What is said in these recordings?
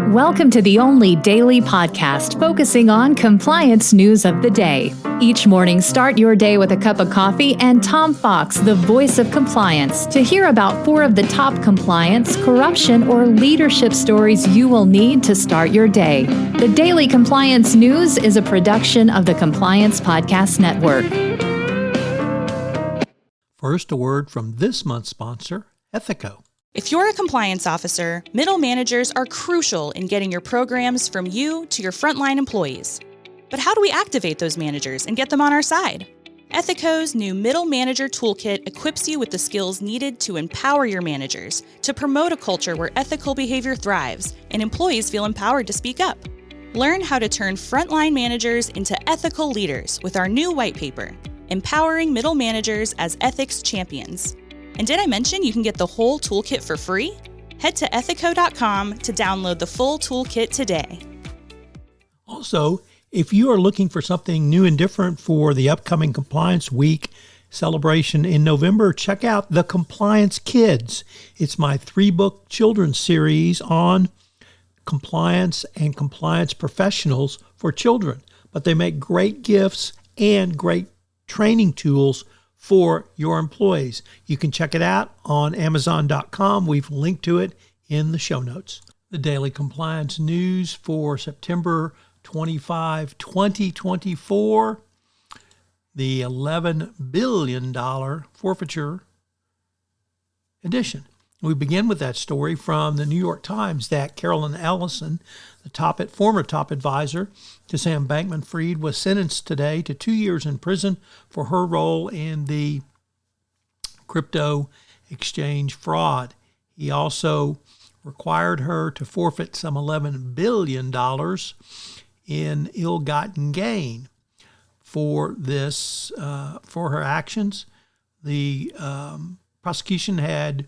Welcome to the only daily podcast focusing on compliance news of the day. Each morning, start your day with a cup of coffee and Tom Fox, the voice of compliance, to hear about 4 of the top compliance, corruption, or leadership stories you will need to start your day. The Daily Compliance News is a production of the Compliance Podcast Network. First, a word from this month's sponsor, Ethico. If you're a compliance officer, middle managers are crucial in getting your programs from you to your frontline employees. But how do we activate those managers and get them on our side? Ethico's new Middle Manager Toolkit equips you with the skills needed to empower your managers, to promote a culture where ethical behavior thrives and employees feel empowered to speak up. Learn how to turn frontline managers into ethical leaders with our new white paper, Empowering Middle Managers as Ethics Champions. And did I mention you can get the whole toolkit for free? Head to ethico.com to download the full toolkit today. Also, if you are looking for something new and different for the upcoming Compliance Week celebration in November, check out The Compliance Kids. It's my 3-book children's series on compliance and compliance professionals for children. But they make great gifts and great training tools for your employees. You can check it out on Amazon.com. We've linked to it in the show notes. The Daily Compliance News for September 25, 2024, the $11 billion forfeiture edition. We begin with that story from the New York Times that Carolyn Ellison, the former top advisor to Sam Bankman-Fried, was sentenced today to 2 years in prison for her role in the crypto exchange fraud. He also required her to forfeit some $11 billion in ill-gotten gain for this, for her actions. The prosecution had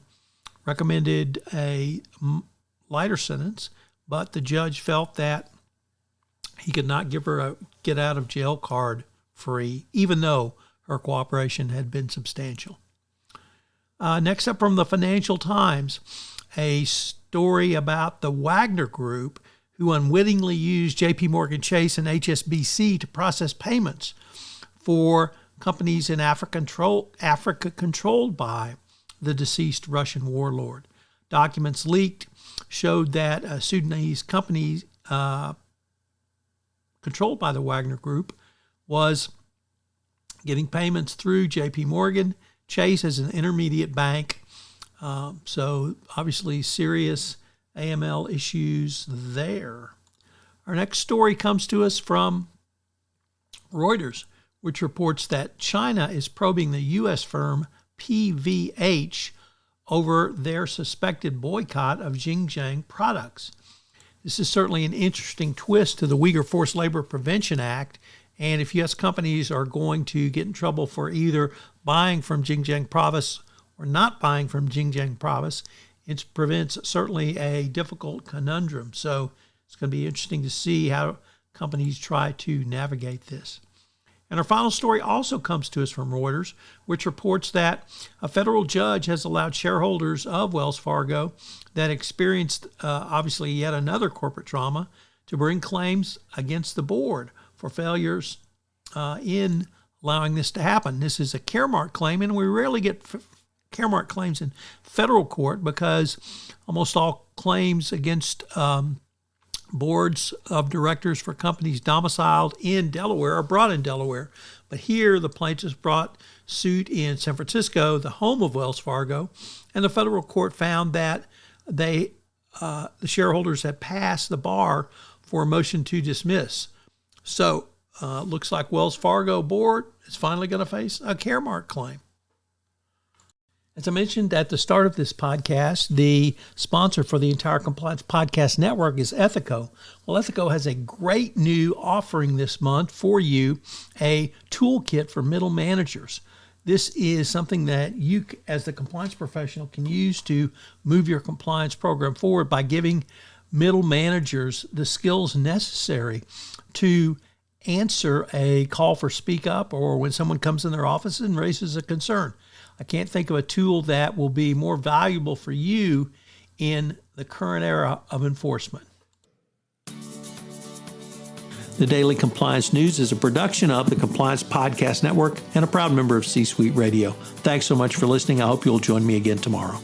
recommended a lighter sentence, but the judge felt that he could not give her a get-out-of-jail card free, even though her cooperation had been substantial. Next up from the Financial Times, a story about the Wagner Group, who unwittingly used JPMorgan Chase and HSBC to process payments for companies in Africa controlled by the deceased Russian warlord. Documents leaked showed that a Sudanese company controlled by the Wagner Group was getting payments through JPMorgan Chase as an intermediate bank. So obviously serious AML issues there. Our next story comes to us from Reuters, which reports that China is probing the U.S. firm PVH over their suspected boycott of Xinjiang products. This is certainly an interesting twist to the Uyghur Forced Labor Prevention Act, and if U.S. companies are going to get in trouble for either buying from Xinjiang province or not buying from Xinjiang province, it presents certainly a difficult conundrum. So it's going to be interesting to see how companies try to navigate this. And our final story also comes to us from Reuters, which reports that a federal judge has allowed shareholders of Wells Fargo that experienced, obviously, yet another corporate trauma to bring claims against the board for failures in allowing this to happen. This is a Caremark claim, and we rarely get Caremark claims in federal court because almost all claims against boards of directors for companies domiciled in Delaware are brought in Delaware. But here, the plaintiffs brought suit in San Francisco, the home of Wells Fargo, and the federal court found that the shareholders had passed the bar for a motion to dismiss. So looks like Wells Fargo board is finally going to face a Caremark claim. As I mentioned at the start of this podcast, the sponsor for the entire Compliance Podcast Network is Ethico. Well, Ethico has a great new offering this month for you, a toolkit for middle managers. This is something that you, as the compliance professional, can use to move your compliance program forward by giving middle managers the skills necessary to answer a call for speak up or when someone comes in their office and raises a concern. I can't think of a tool that will be more valuable for you in the current era of enforcement. The Daily Compliance News is a production of the Compliance Podcast Network and a proud member of C-Suite Radio. Thanks so much for listening. I hope you'll join me again tomorrow.